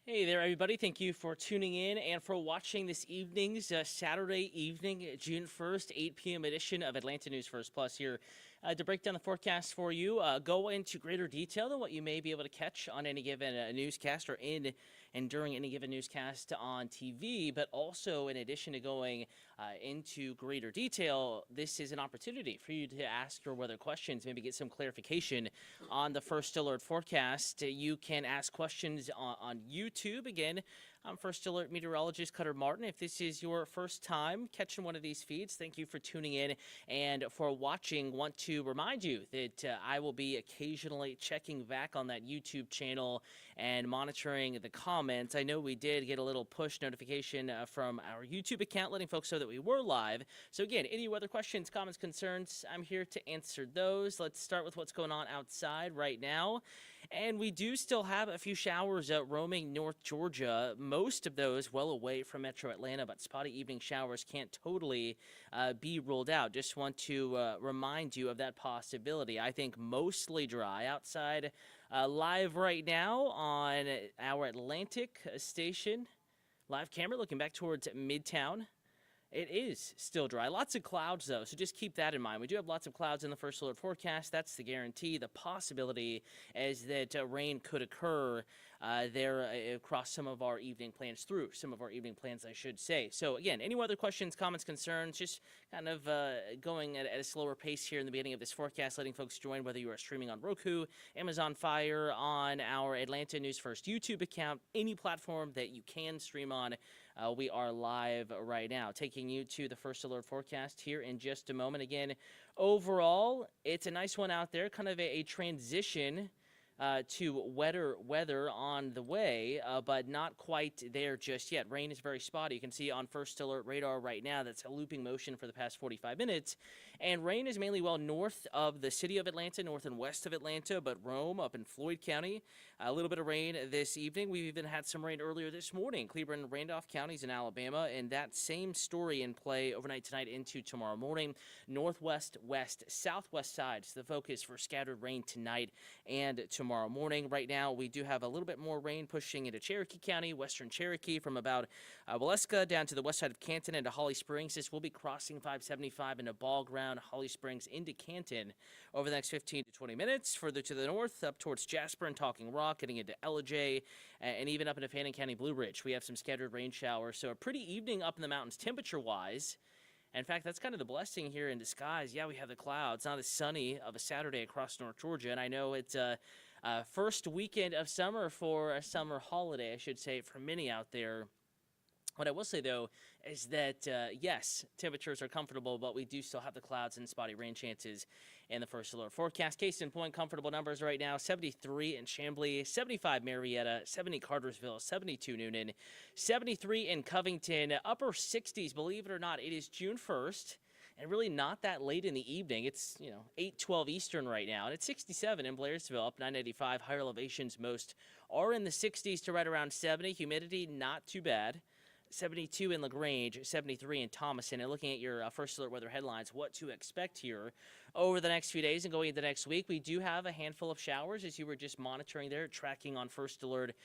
Hey there, everybody. Thank you for tuning in and for watching this evening's Saturday evening, June 1st, 8 p.m. edition of Atlanta News First Plus here to break down the forecast for you. Go into greater detail than what you may be able to catch on any given newscast or in and during any given newscast on TV, but also in addition to going into greater detail, this is an opportunity for you to ask your weather questions, maybe get some clarification on the First Alert forecast. You can ask questions on YouTube. Again, I'm First Alert Meteorologist Cutter Martin. If this is your first time catching one of these feeds, thank you for tuning in and for watching. Want to remind you that I will be occasionally checking back on that YouTube channel and monitoring the comments. I know we did get a little push notification from our YouTube account letting folks know that we were live. So again, any weather questions, comments, concerns, I'm here to answer those. Let's start with what's going on outside right now. And we do still have a few showers roaming North Georgia. Most of those well away from Metro Atlanta, but spotty evening showers can't totally be ruled out. Just want to remind you of that possibility. I think mostly dry outside. Live right now on our Atlantic station. Live camera looking back towards Midtown. It is still dry. Lots of clouds, though, so just keep that in mind. We do have lots of clouds in the First Alert forecast. That's the guarantee. The possibility is that rain could occur there across some of our evening plans, through some of our evening plans, I should say. So, again, any weather questions, comments, concerns, just kind of going at a slower pace here in the beginning of this forecast, letting folks join, whether you are streaming on Roku, Amazon Fire, on our Atlanta News First YouTube account, any platform that you can stream on. We are live right now, taking you to the First Alert forecast here in just a moment. Again, overall, it's a nice one out there, kind of a transition to wetter weather on the way, but not quite there just yet. Rain is very spotty. You can see on First Alert radar right now that's a looping motion for the past 45 minutes. And rain is mainly well north of the city of Atlanta, north and west of Atlanta, but Rome up in Floyd County. A little bit of rain this evening. We've even had some rain earlier this morning. Cleveland and Randolph counties in Alabama, and that same story in play overnight tonight into tomorrow morning. Northwest, west, southwest sides, the focus for scattered rain tonight and tomorrow morning. Right now, we do have a little bit more rain pushing into Cherokee County, western Cherokee, from about Waleska down to the west side of Canton into Holly Springs. This will be crossing 575 into Ball Ground, Holly Springs into Canton over the next 15 to 20 minutes. Further to the north, up towards Jasper and Talking Rock, getting into Ellijay, and even up into Fannin County, Blue Ridge. We have some scattered rain showers, so a pretty evening up in the mountains temperature-wise. In fact, that's kind of the blessing here in disguise. Yeah, we have the clouds, not as sunny of a Saturday across North Georgia, and I know it's first weekend of summer for a summer holiday, I should say, for many out there. What I will say, though, is that, yes, temperatures are comfortable, but we do still have the clouds and spotty rain chances in the First Alert forecast. Case in point, comfortable numbers right now, 73 in Chamblee, 75 Marietta, 70 Cartersville, 72 Noonan, 73 in Covington, upper 60s. Believe it or not, it is June 1st. And really not that late in the evening. It's, 8:12 Eastern right now. And it's 67 in Blairsville, up 985. Higher elevations, most are in the 60s to right around 70. Humidity, not too bad. 72 in LaGrange, 73 in Thomason. And looking at your First Alert weather headlines, what to expect here over the next few days and going into next week. We do have a handful of showers, as you were just monitoring there, tracking on First Alert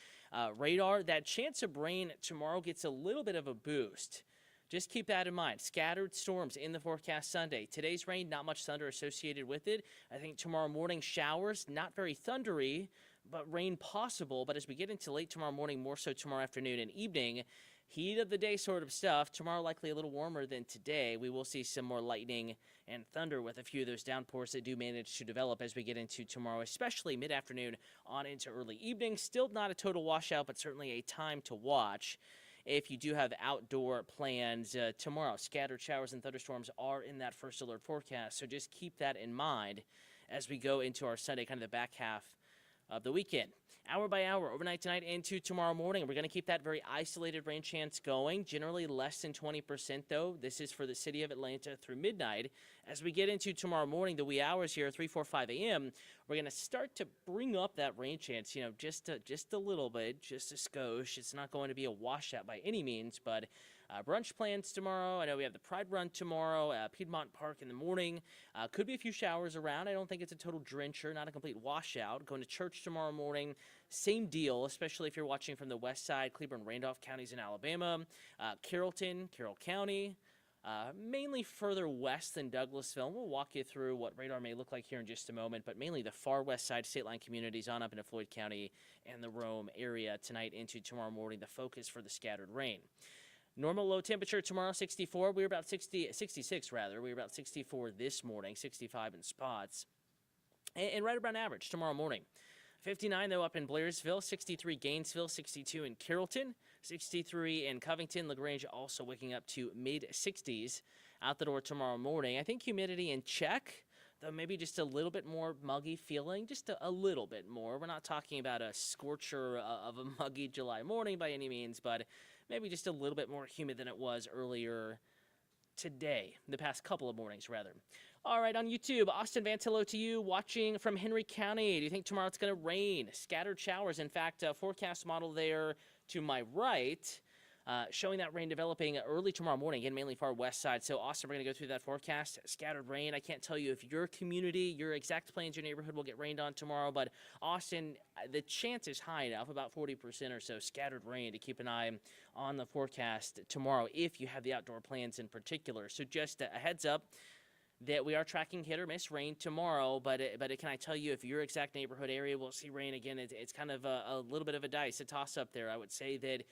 radar. That chance of rain tomorrow gets a little bit of a boost. Just keep that in mind. Scattered storms in the forecast Sunday. Today's rain, not much thunder associated with it. I think tomorrow morning showers, not very thundery, but rain possible. But as we get into late tomorrow morning, more so tomorrow afternoon and evening, heat of the day sort of stuff. Tomorrow likely a little warmer than today. We will see some more lightning and thunder with a few of those downpours that do manage to develop as we get into tomorrow, especially mid-afternoon on into early evening. Still not a total washout, but certainly a time to watch if you do have outdoor plans tomorrow. Scattered showers and thunderstorms are in that First Alert forecast, so just keep that in mind as we go into our Sunday, kind of the back half of the weekend. Hour by hour, overnight tonight into tomorrow morning. We're going to keep that very isolated rain chance going, generally less than 20%, though. This is for the city of Atlanta through midnight. As we get into tomorrow morning, the wee hours here, 3, 4, 5 a.m., we're going to start to bring up that rain chance, just a little bit, just a skosh. It's not going to be a washout by any means, but brunch plans tomorrow. I know we have the Pride Run tomorrow, Piedmont Park in the morning. Could be a few showers around. I don't think it's a total drencher, not a complete washout. Going to church tomorrow morning, same deal, especially if you're watching from the west side, Cleburne, Randolph counties in Alabama, Carrollton, Carroll County. Mainly further west than Douglasville. We'll walk you through what radar may look like here in just a moment, but mainly the far west side state line communities on up into Floyd County and the Rome area tonight into tomorrow morning, the focus for the scattered rain. Normal low temperature tomorrow, 64. We were about 66 rather. We were about 64 this morning, 65 in spots. And right around average tomorrow morning. 59, though, up in Blairsville, 63 Gainesville, 62 in Carrollton, 63 in Covington. LaGrange also waking up to mid-60s out the door tomorrow morning. I think humidity in check, though maybe just a little bit more muggy feeling, just a little bit more. We're not talking about a scorcher of a muggy July morning by any means, but maybe just a little bit more humid than it was earlier today, the past couple of mornings, rather. All right, on YouTube, Austin Vantillo to you, watching from Henry County. Do you think tomorrow it's going to rain? Scattered showers. In fact, forecast model there to my right, showing that rain developing early tomorrow morning, again, mainly far west side. So, Austin, we're going to go through that forecast. Scattered rain. I can't tell you if your community, your exact plans, your neighborhood will get rained on tomorrow, but Austin, the chance is high enough, about 40% or so, scattered rain to keep an eye on the forecast tomorrow if you have the outdoor plans in particular. So, just a heads up that we are tracking hit or miss rain tomorrow, but can I tell you if your exact neighborhood area will see rain again? It's kind of a little bit of a dice, a toss-up there. I would say that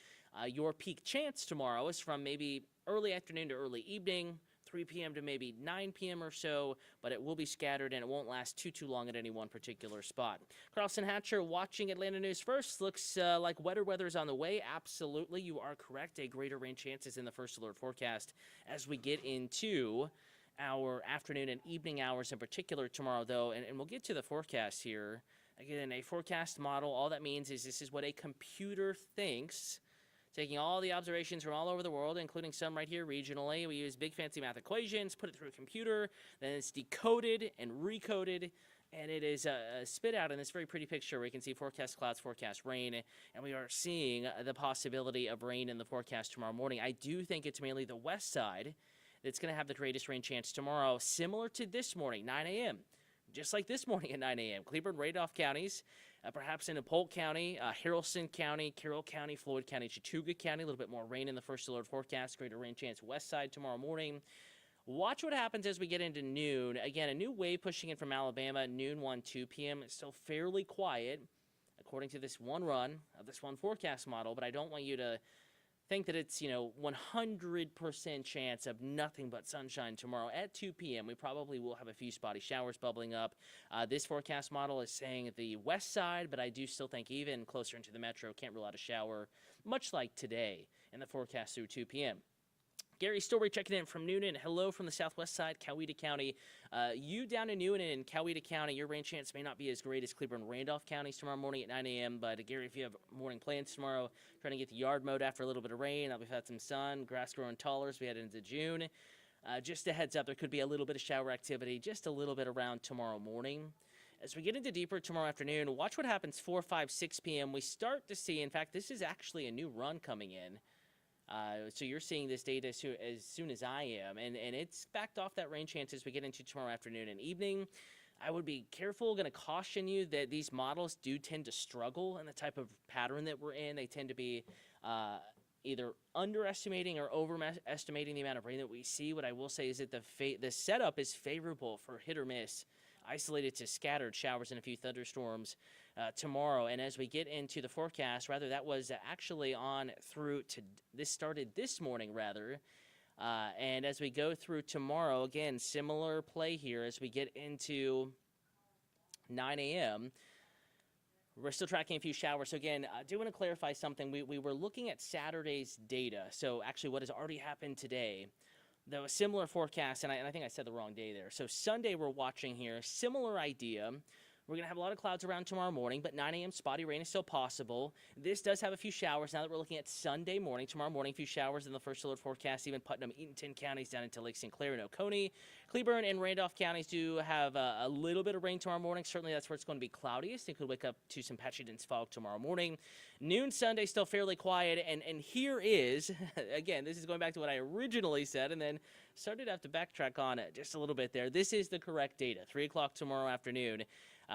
your peak chance tomorrow is from maybe early afternoon to early evening, 3 p.m. to maybe 9 p.m. or so, but it will be scattered and it won't last too long at any one particular spot. Carlson Hatcher watching Atlanta News First. Looks like wetter weather is on the way. Absolutely, you are correct. A greater rain chance is in the first alert forecast as we get into our afternoon and evening hours in particular tomorrow, though, and we'll get to the forecast here. Again, a forecast model, all that means is this is what a computer thinks, taking all the observations from all over the world, including some right here regionally. We use big fancy math equations, put it through a computer, then it's decoded and recoded, and it is spit out in this very pretty picture where you can see forecast clouds, forecast rain, and we are seeing the possibility of rain in the forecast tomorrow morning. I do think it's mainly the west side that's going to have the greatest rain chance tomorrow, similar to this morning, 9 a.m., just like this morning at 9 a.m. Cleburne, Randolph counties, perhaps in Polk County, Haralson County, Carroll County, Floyd County, Chattooga County, a little bit more rain in the first alert forecast, greater rain chance west side tomorrow morning. Watch what happens as we get into noon. Again, a new wave pushing in from Alabama, noon 2 p.m. It's still fairly quiet, according to this one run of this one forecast model, but I don't want you to think that it's, 100% chance of nothing but sunshine tomorrow at 2 p.m. We probably will have a few spotty showers bubbling up. This forecast model is saying the west side, but I do still think even closer into the metro, can't rule out a shower, much like today in the forecast through 2 p.m. Gary Story checking in from Noonan. Hello from the southwest side, Coweta County. You down in Noonan and Coweta County, your rain chance may not be as great as Cleburne and Randolph counties tomorrow morning at 9 a.m. But Gary, if you have morning plans tomorrow, trying to get the yard mowed after a little bit of rain, we've had some sun, grass growing taller as we head into June. Just a heads up, there could be a little bit of shower activity, just a little bit around tomorrow morning. As we get into deeper tomorrow afternoon, watch what happens 4, 5, 6 p.m. We start to see, in fact, this is actually a new run coming in. So you're seeing this data as soon as I am, and it's backed off that rain chance as we get into tomorrow afternoon and evening. I would be careful, going to caution you that these models do tend to struggle in the type of pattern that we're in. They tend to be either underestimating or overestimating the amount of rain that we see. What I will say is that the setup is favorable for hit or miss, isolated to scattered showers and a few thunderstorms tomorrow. And as we get into the forecast, rather, that was actually on through to this started this morning, rather. And as we go through tomorrow, again, similar play here as we get into 9 a.m. We're still tracking a few showers. So again, I do want to clarify something. We were looking at Saturday's data. So actually what has already happened today. Though a similar forecast, and I think I said the wrong day there. So Sunday we're watching here, similar idea. We're going to have a lot of clouds around tomorrow morning, but 9 a.m. spotty rain is still possible. This does have a few showers now that we're looking at Sunday morning. Tomorrow morning, a few showers in the first alert forecast. Even Putnam, Eatonton counties down into Lake St. Clair and Oconee. Cleburne and Randolph counties do have a little bit of rain tomorrow morning. Certainly that's where it's going to be cloudiest. It could wake up to some patchy dense fog tomorrow morning. Noon Sunday still fairly quiet. And here is, again, this is going back to what I originally said and then started to have to backtrack on it just a little bit there. This is the correct data. 3 o'clock tomorrow afternoon.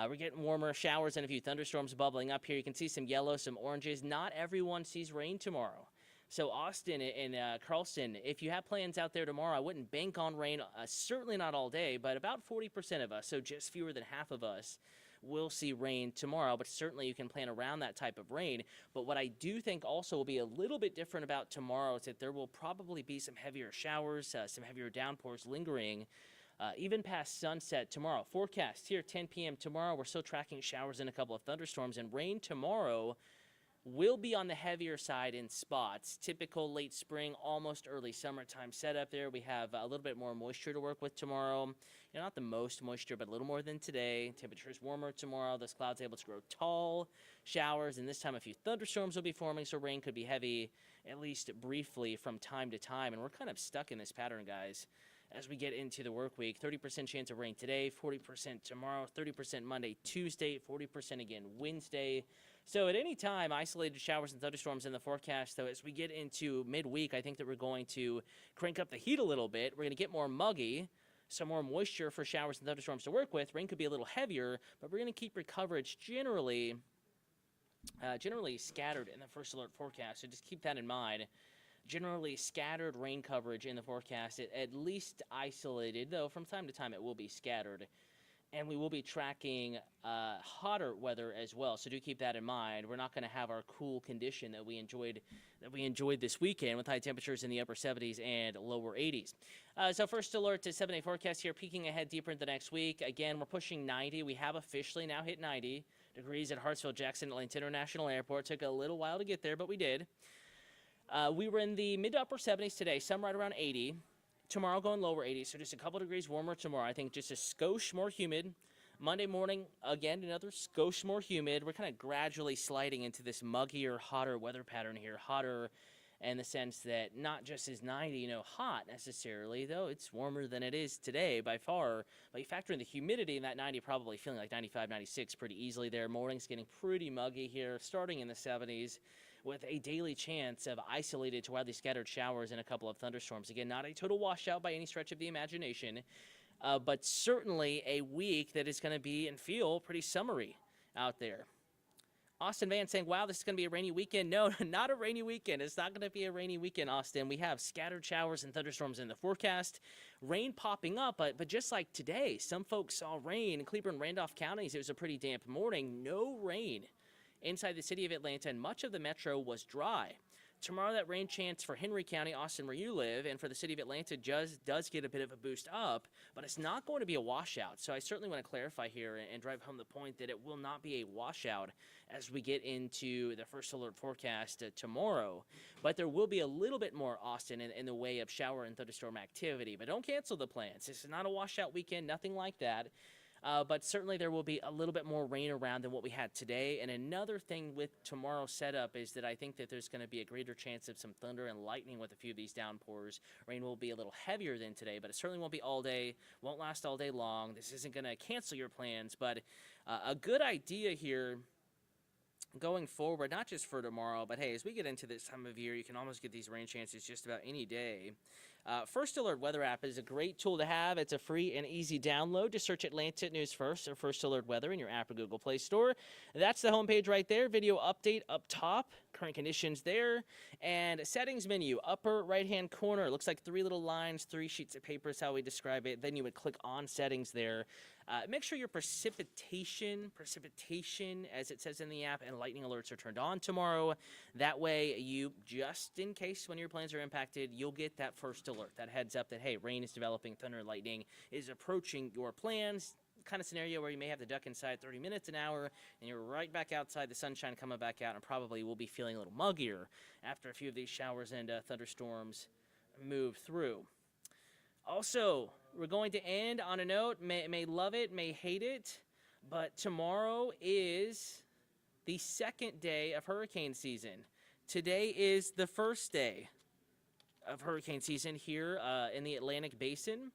We're getting warmer showers and a few thunderstorms bubbling up here. You can see some yellow, some oranges. Not everyone sees rain tomorrow. So Austin and Carlson, if you have plans out there tomorrow, I wouldn't bank on rain, certainly not all day, but about 40% of us, so just fewer than half of us, will see rain tomorrow, but certainly you can plan around that type of rain. But what I do think also will be a little bit different about tomorrow is that there will probably be some heavier showers, some heavier downpours lingering, even past sunset tomorrow. Forecast here, 10 p.m. tomorrow. We're still tracking showers and a couple of thunderstorms, and rain tomorrow will be on the heavier side in spots. Typical late spring, almost early summertime setup there. We have a little bit more moisture to work with tomorrow. You know, not the most moisture, but a little more than today. Temperatures warmer tomorrow. Those clouds able to grow tall. Showers, and this time a few thunderstorms will be forming, so rain could be heavy, at least briefly from time to time. And we're kind of stuck in this pattern, guys, as we get into the work week. 30% chance of rain today, 40% tomorrow, 30% Monday, Tuesday, 40% again Wednesday. So at any time, isolated showers and thunderstorms in the forecast, though, as we get into midweek, I think that we're going to crank up the heat a little bit. We're going to get more muggy, some more moisture for showers and thunderstorms to work with. Rain could be a little heavier, but we're going to keep your coverage generally scattered in the first alert forecast, so just keep that in mind. Generally scattered rain coverage in the forecast, at least isolated, though from time to time it will be scattered. And we will be tracking hotter weather as well, so do keep that in mind. We're not going to have our cool condition that we enjoyed this weekend with high temperatures in the upper 70s and lower 80s. So first alert to 7-day forecast here, peeking ahead deeper into the next week. Again, we're pushing 90. We have officially now hit 90 degrees at Hartsfield-Jackson Atlanta International Airport. Took a little while to get there, but we did. We were in the mid to upper 70s today, some right around 80. Tomorrow going lower 80s, so just a couple degrees warmer tomorrow. I think just a skosh more humid. Monday morning, again, another skosh more humid. We're kind of gradually sliding into this muggier, hotter weather pattern here. Hotter in the sense that not just is 90, hot necessarily, though it's warmer than it is today by far. But you factor in the humidity, and that 90 probably feeling like 95, 96 pretty easily there. Morning's getting pretty muggy here, starting in the 70s. With a daily chance of isolated to widely scattered showers and a couple of thunderstorms. Again, not a total washout by any stretch of the imagination, but certainly a week that is going to be and feel pretty summery out there. Austin Van saying, wow, this is going to be a rainy weekend. No, not a rainy weekend. It's not going to be a rainy weekend, Austin. We have scattered showers and thunderstorms in the forecast. Rain popping up, but just like today, some folks saw rain in Cleburne and Randolph counties. It was a pretty damp morning. No rain inside the city of Atlanta, and much of the metro was dry. Tomorrow, that rain chance for Henry County, Austin, where you live, and for the city of Atlanta does get a bit of a boost up, but it's not going to be a washout. So I certainly want to clarify here and drive home the point that it will not be a washout as we get into the first alert forecast tomorrow. But there will be a little bit more, Austin, in the way of shower and thunderstorm activity. But don't cancel the plans. This is not a washout weekend, nothing like that. But certainly there will be a little bit more rain around than what we had today. And another thing with tomorrow's setup is that I think that there's going to be a greater chance of some thunder and lightning with a few of these downpours. Rain will be a little heavier than today, but it certainly won't be all day, won't last all day long. This isn't going to cancel your plans, but a good idea here going forward, not just for tomorrow, but hey, as we get into this time of year, you can almost get these rain chances just about any day. First Alert Weather app is a great tool to have. It's a free and easy download. Just search Atlanta News First or First Alert Weather in your app or Google Play Store. That's the homepage right there. Video update up top. Current conditions there. And settings menu, upper right-hand corner. Looks like 3 little lines, 3 sheets of paper is how we describe it. Then you would click on settings there. Make sure your precipitation, as it says in the app, and lightning alerts are turned on tomorrow. That way, you, just in case when your plans are impacted, you'll get that first alert, that heads up that, hey, rain is developing, thunder and lightning is approaching your plans. Kind of scenario where you may have to duck inside 30 minutes, an hour, and you're right back outside, the sunshine coming back out, and probably will be feeling a little muggier after a few of these showers and thunderstorms move through. Also, we're going to end on a note, may love it, may hate it, But tomorrow is the second day of hurricane season. Today is the first day of hurricane season here in the Atlantic Basin.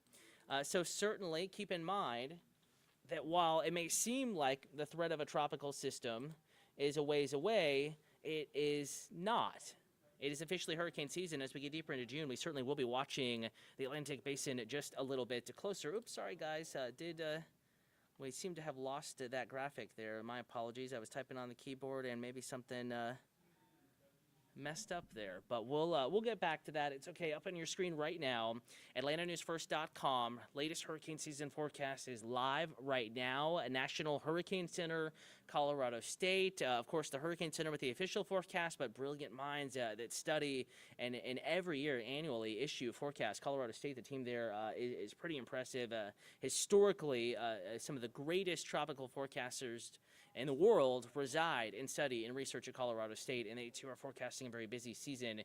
So certainly keep in mind that while it may seem like the threat of a tropical system is a ways away, it is not. It is officially hurricane season. As we get deeper into June, we certainly will be watching the Atlantic Basin just a little bit closer. Oops, sorry guys, we seem to have lost that graphic there. My apologies. I was typing on the keyboard and maybe something messed up there, but we'll get back to that. It's okay. Up on your screen right now, AtlantaNewsFirst.com. Latest hurricane season forecast is live right now. National Hurricane Center, Colorado State. Of course, the Hurricane Center with the official forecast, but brilliant minds that study and every year annually issue forecasts. Colorado State, the team there is pretty impressive. Historically, some of the greatest tropical forecasters in the world reside and study and research at Colorado State, and they too are forecasting a very busy season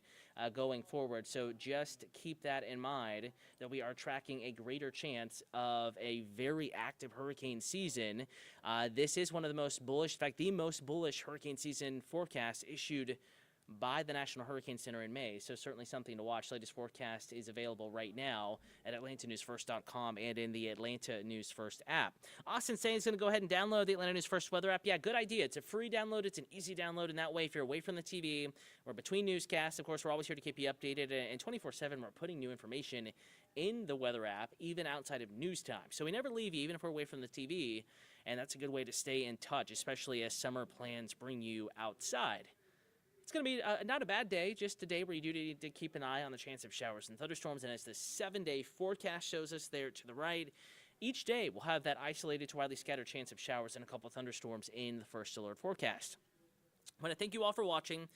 going forward. So just keep that in mind, that we are tracking a greater chance of a very active hurricane season. This is one of the most bullish, in fact, the most bullish hurricane season forecast issued by the National Hurricane Center in May, so certainly something to watch. Latest forecast is available right now at AtlantaNewsFirst.com and in the Atlanta News First app. Austin saying he's going to go ahead and download the Atlanta News First weather app. Yeah, good idea. It's a free download. It's an easy download, and that way, if you're away from the TV or between newscasts, of course, we're always here to keep you updated, and 24/7, we're putting new information in the weather app, even outside of news time. So we never leave you, even if we're away from the TV, and that's a good way to stay in touch, especially as summer plans bring you outside. It's going to be not a bad day, just a day where you do need to keep an eye on the chance of showers and thunderstorms. And as the 7-day forecast shows us there to the right, each day we'll have that isolated to widely scattered chance of showers and a couple of thunderstorms in the first alert forecast. I want to thank you all for watching.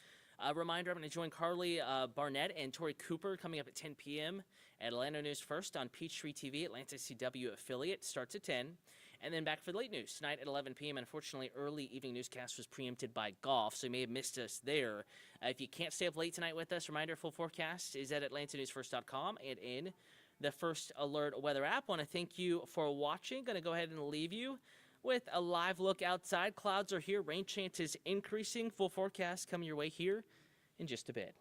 A reminder, I'm going to join Carly Barnett and Tori Cooper coming up at 10 p.m. at Atlanta News First on Peachtree TV, Atlanta CW affiliate. Starts at 10. And then back for the late news tonight at 11 p.m. Unfortunately, early evening newscast was preempted by golf, so you may have missed us there. If you can't stay up late tonight with us, reminder, full forecast is at AtlantaNewsFirst.com and in the First Alert weather app. Want to thank you for watching. Going to go ahead and leave you with a live look outside. Clouds are here. Rain chances increasing. Full forecast coming your way here in just a bit.